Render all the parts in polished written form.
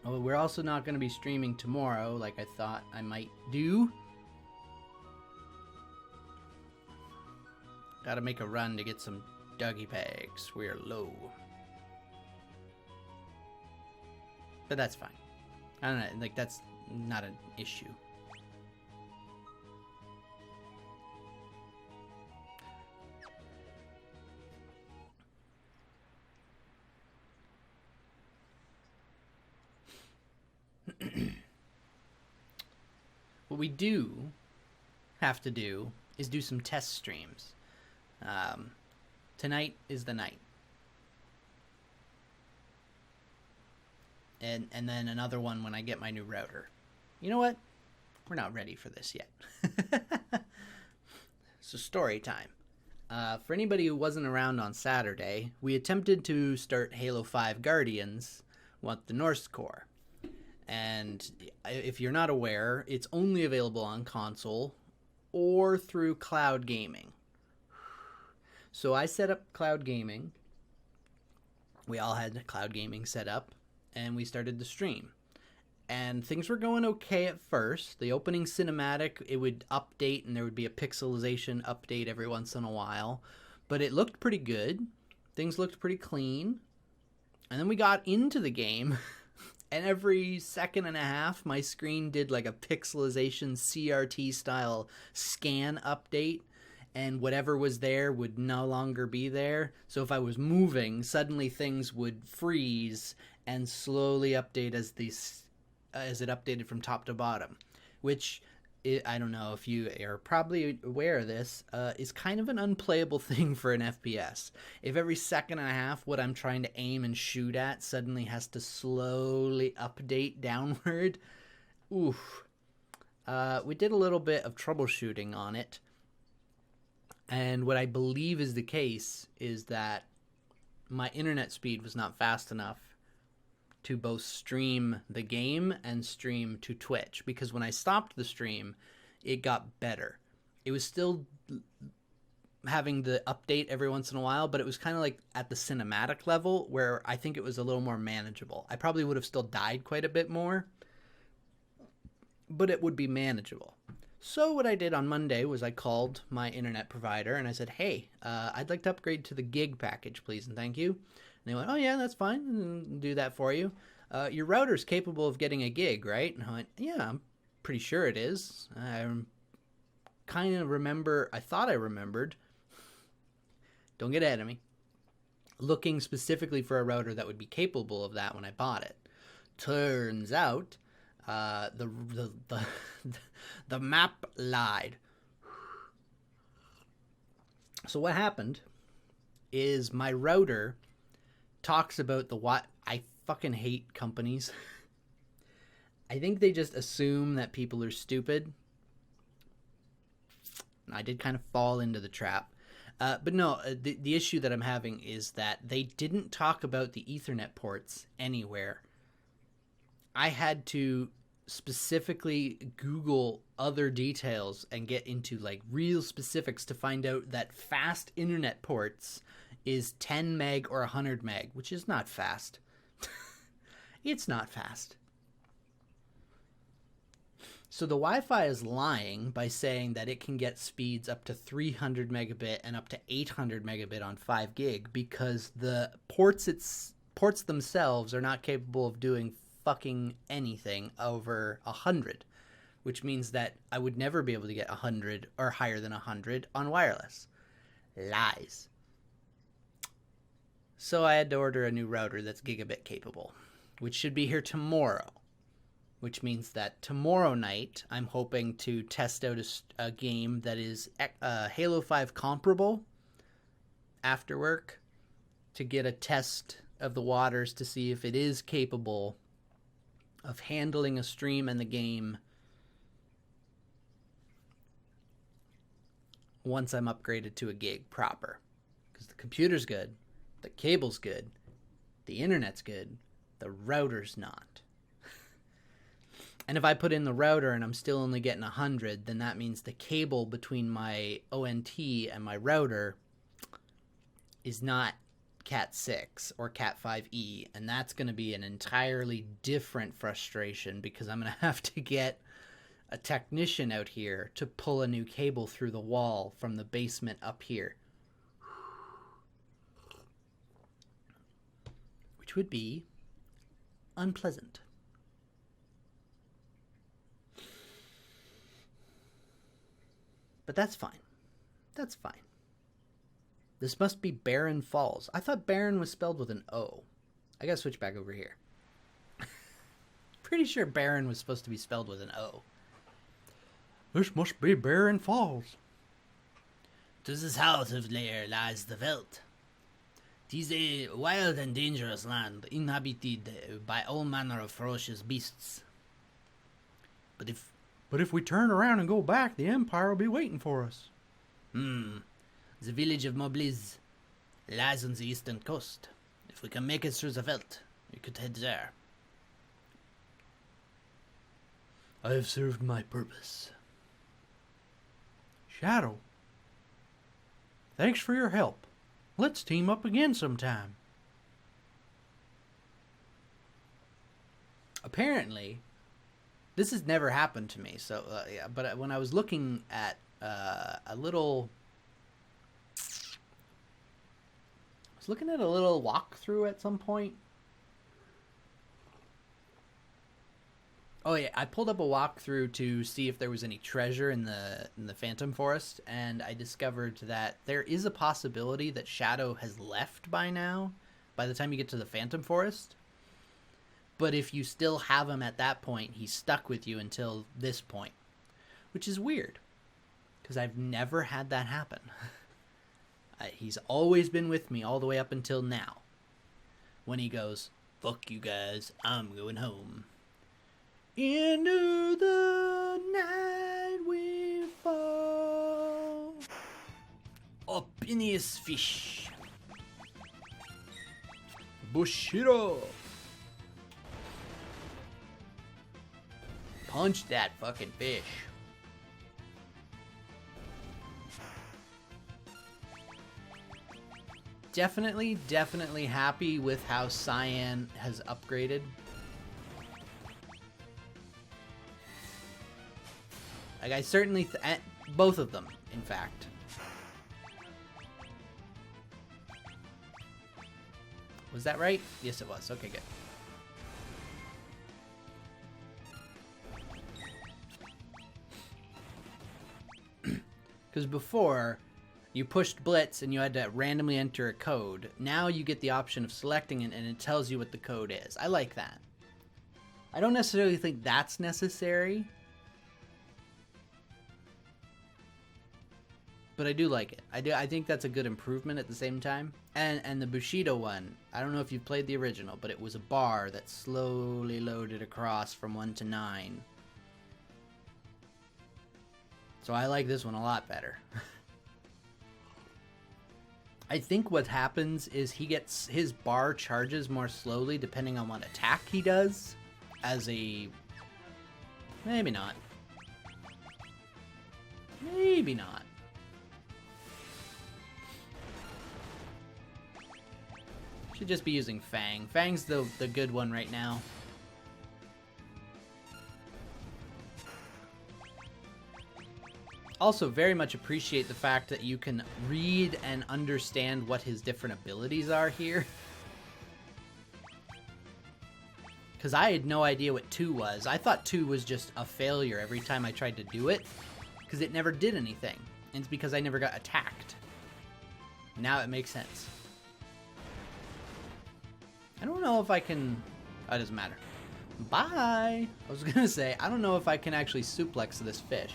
Oh, we're also not going to be streaming tomorrow like I thought I might do. Gotta make a run to get some doggy bags. We're low. But that's fine. I don't know, like, that's not an issue. What we do have to do is do some test streams. Tonight is the night. And then another one when I get my new router. You know what? We're not ready for this yet. So story time. For anybody who wasn't around on Saturday, we attempted to start Halo 5 Guardians with the Norse Corps. And if you're not aware, it's only available on console or through cloud gaming. So I set up cloud gaming. We all had cloud gaming set up, and we started the stream. And things were going okay at first. The opening cinematic, it would update, and there would be a pixelization update every once in a while. But it looked pretty good. Things looked pretty clean. And then we got into the game, and every second and a half, my screen did like a pixelization CRT style scan update, and whatever was there would no longer be there. So if I was moving, suddenly things would freeze and slowly update as it updated from top to bottom, which I don't know if you are probably aware of this, is kind of an unplayable thing for an FPS. If every second and a half what I'm trying to aim and shoot at suddenly has to slowly update downward, oof. We did a little bit of troubleshooting on it, and what I believe is the case is that my internet speed was not fast enough to both stream the game and stream to Twitch, because when I stopped the stream, it got better. It was still having the update every once in a while, but it was kind of like at the cinematic level where I think it was a little more manageable. I probably would have still died quite a bit more, but it would be manageable. So what I did on Monday was I called my internet provider and I said, hey, I'd like to upgrade to the gig package, please, and thank you. And they went, oh yeah, that's fine, and do that for you. Your router's capable of getting a gig, right? And I went, yeah, I'm pretty sure it is. I kind of remember, I thought I remembered, don't get ahead of me, looking specifically for a router that would be capable of that when I bought it. Turns out, the map lied. So what happened is my router talks about I fucking hate companies. I think they just assume that people are stupid. I did kind of fall into the trap. But no, the issue that I'm having is that they didn't talk about the Ethernet ports anywhere. I had to specifically Google other details and get into like real specifics to find out that fast internet ports is 10 meg or 100 meg, which is not fast. It's not fast. So the Wi-Fi is lying by saying that it can get speeds up to 300 megabit and up to 800 megabit on 5 gig because the ports themselves are not capable of doing fucking anything over 100, which means that I would never be able to get 100 or higher than 100 on wireless. Lies. So I had to order a new router that's gigabit capable, which should be here tomorrow, which means that tomorrow night I'm hoping to test out a game that is Halo 5 comparable after work to get a test of the waters to see if it is capable of handling a stream and the game once I'm upgraded to a gig proper. Because the computer's good, the cable's good, the internet's good, the router's not. And if I put in the router and I'm still only getting 100, then that means the cable between my ONT and my router is not Cat 6 or Cat 5e, and that's going to be an entirely different frustration because I'm going to have to get a technician out here to pull a new cable through the wall from the basement up here. Which would be unpleasant. But that's fine. That's fine. This must be Barren Falls. I thought Barren was spelled with an O. I gotta switch back over here. Pretty sure Barren was supposed to be spelled with an O. This must be Barren Falls. To the south of there lies the Veldt. 'Tis a wild and dangerous land, inhabited by all manner of ferocious beasts. But if we turn around and go back, the Empire will be waiting for us. The village of Mobliz lies on the eastern coast. If we can make it through the Veldt, we could head there. I have served my purpose. Shadow, thanks for your help. Let's team up again sometime. Apparently, this has never happened to me. So, yeah. But when I was looking at a little walkthrough at some point. Oh yeah, I pulled up a walkthrough to see if there was any treasure in the Phantom Forest, and I discovered that there is a possibility that Shadow has left by now, by the time you get to the Phantom Forest. But if you still have him at that point, he's stuck with you until this point, which is weird, because I've never had that happen. He's always been with me all the way up until now, when he goes, "Fuck you guys, I'm going home." Into the night we fall, up in his fish. Bushido. Punch that fucking fish. Definitely happy with how Cyan has upgraded. Like, I certainly... both of them, in fact. Was that right? Yes, it was. Okay, good. Because before, you pushed Blitz and you had to randomly enter a code. Now you get the option of selecting it and it tells you what the code is. I like that. I don't necessarily think that's necessary, but I do like it. I think that's a good improvement at the same time. And the Bushido one, I don't know if you've played the original, but it was a bar that slowly loaded across from 1 to 9. So I like this one a lot better. I think what happens is his bar charges more slowly depending on what attack he does. Maybe not. Maybe not. Should just be using Fang. Fang's the good one right now. Also, very much appreciate the fact that you can read and understand what his different abilities are here. Because I had no idea what 2 was. I thought 2 was just a failure every time I tried to do it, because it never did anything. And it's because I never got attacked. Now it makes sense. I don't know if I can... Oh, it doesn't matter. Bye! I was gonna say, I don't know if I can actually suplex this fish.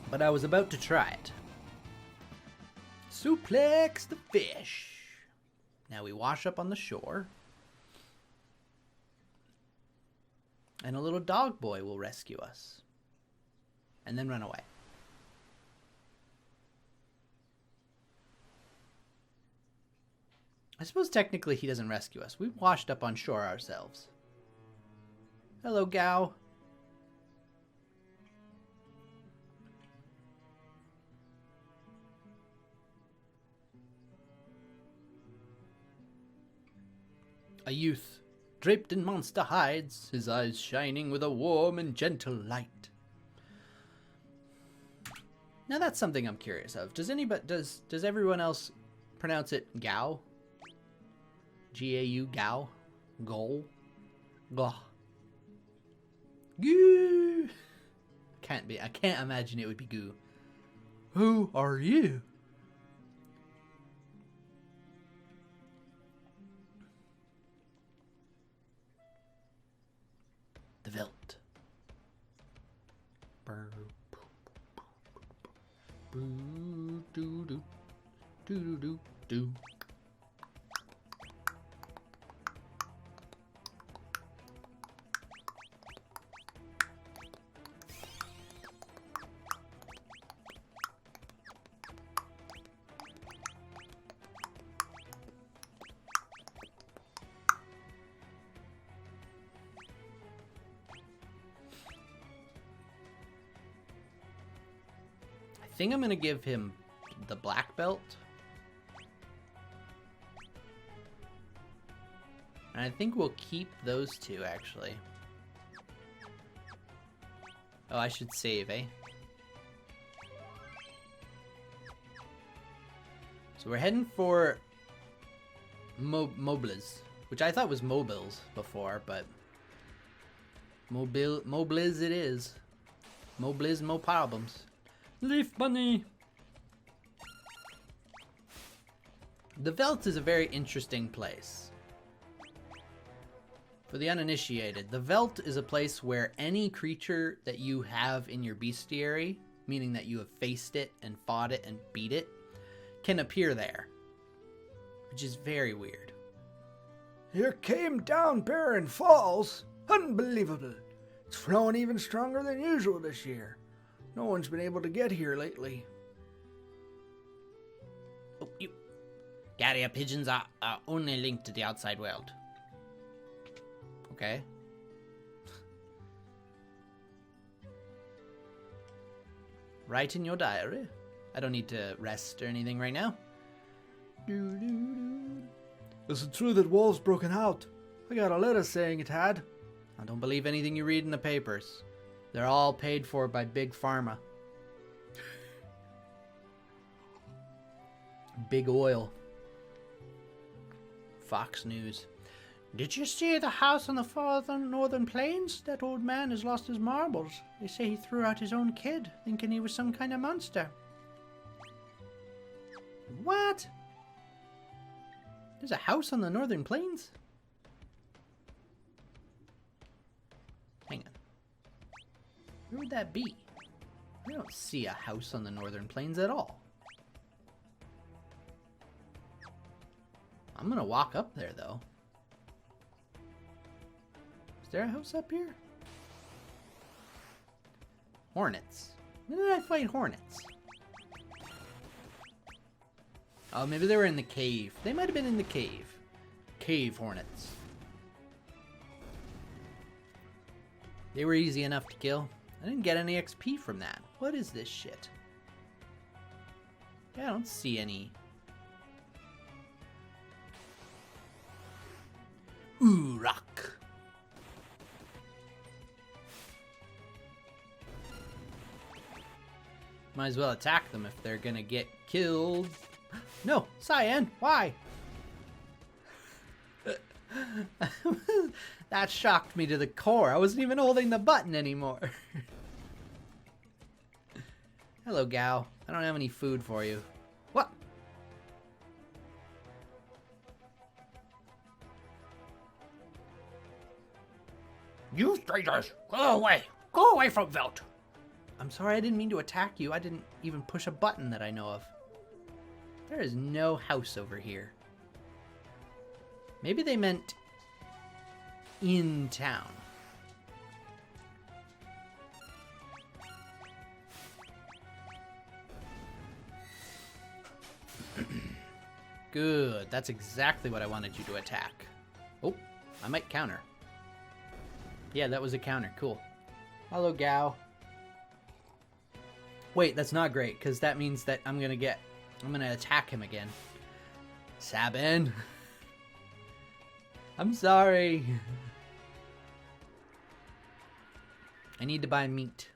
But I was about to try it. Suplex the fish! Now we wash up on the shore. And a little dog boy will rescue us. And then run away. I suppose technically he doesn't rescue us. We washed up on shore ourselves. Hello, Gao. A youth, draped in monster hides, his eyes shining with a warm and gentle light. Now that's something I'm curious of. Does everyone else pronounce it Gao? G-A-U, Gao? Gol? Goh. Goo! Can't be. I can't imagine it would be goo. Who are you? The Veldt. Boo doo doo doo doo doo. I think I'm going to give him the black belt. And I think we'll keep those two, actually. Oh, I should save, eh? So we're heading for Mobliz, which I thought was mobiles before, but Mobliz it is. Mobliz, mo problems. Leaf bunny. The Veldt is a very interesting place. For the uninitiated, the Veldt is a place where any creature that you have in your bestiary, meaning that you have faced it and fought it and beat it, can appear there. Which is very weird. Here came down Barren Falls. Unbelievable. It's flowing even stronger than usual this year. No one's been able to get here lately. Oh, you... Carrier pigeons are only linked to the outside world. Okay. Write in your diary. I don't need to rest or anything right now. Is it true that wolves broken out? I got a letter saying it had. I don't believe anything you read in the papers. They're all paid for by Big Pharma. Big Oil. Fox News. Did you see the house on the farther northern plains? That old man has lost his marbles. They say he threw out his own kid, thinking he was some kind of monster. What? There's a house on the northern plains? Hang on. Where would that be? I don't see a house on the northern plains at all. I'm gonna walk up there, though. Is there a house up here? Hornets. When did I fight hornets? Oh, maybe they were in the cave. They might have been in the cave. Cave hornets. They were easy enough to kill. I didn't get any XP from that. What is this shit? Yeah, I don't see any. Ooh, rock. Might as well attack them if they're gonna get killed. No, Cyan, why? That shocked me to the core. I wasn't even holding the button anymore. Hello, Gao. I don't have any food for you. What? You traitors! Go away! Go away from Veldt! I'm sorry, I didn't mean to attack you. I didn't even push a button that I know of. There is no house over here. Maybe they meant in town. Good. That's exactly what I wanted you to attack. Oh, I might counter. Yeah, that was a counter. Cool. Hello, Gao. Wait, that's not great, because that means that I'm going to attack him again. Sabin. I'm sorry. I need to buy meat.